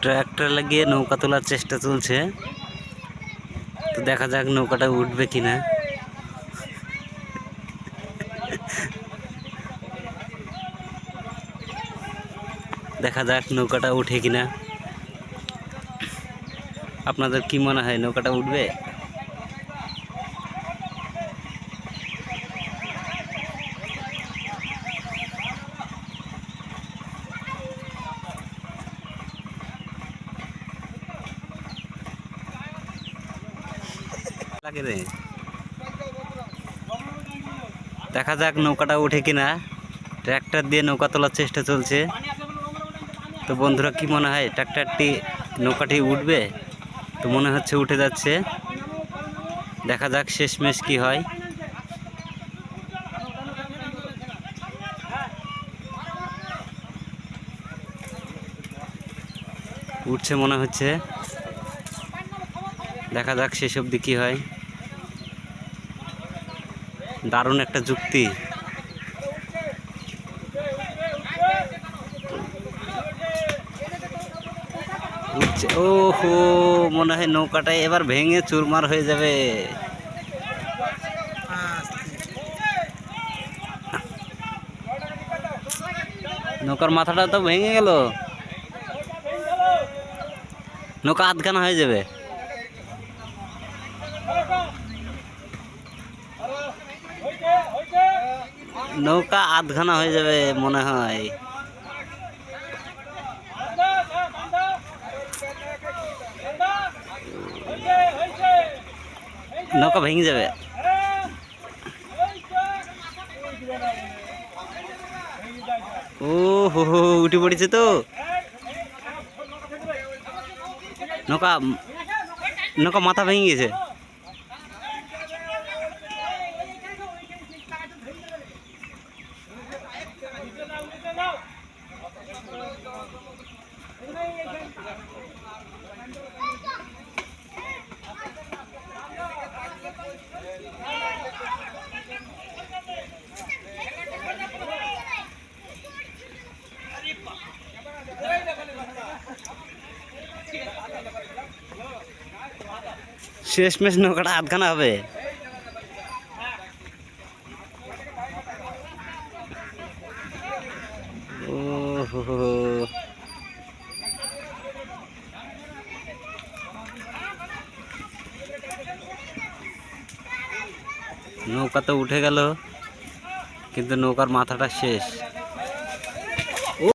Tractor লাগিয়ে নৌকা তোলার চেষ্টা চলছে, তো দেখা যাক নৌকাটা উঠবে কিনা। দেখা যাক নৌকাটা উঠে কিনা। আপনাদের কি মনে হয় নৌকাটা উঠবে? দেখা যাক নৌকাটা উঠে কিনা। ট্র্যাক্টর দিয়ে নৌকা তোলার চেষ্টা চলছে। তো বন্ধুরা কি মনে হয় নৌকাটি উঠবে? তো মনে হচ্ছে উঠে যাচ্ছে। দেখা যাক শেষমেশ কি হয়। উঠছে মনে হচ্ছে। দেখা যাক শেষ অবধি কি হয়। দারুণ একটা যুক্তি। উঠছে, ওহো, মনে হয় নৌকাটাই এবার ভেঙে চুরমার হয়ে যাবে। নৌকার মাথাটা তো ভেঙে গেল। নৌকা আধখানা হয়ে যাবে। নৌকা আধখানা হয়ে যাবে মনে হয়। নৌকা ভেঙে যাবে। ও হো হো, উঠে পড়েছে তো নৌকা। নৌকা মাথা ভেঙে গেছে। শেষমেশ নৌকাটা আধখানা হবে। ও হো হো, নৌকা তো উঠে গেল, কিন্তু নৌকার মাথাটা শেষ।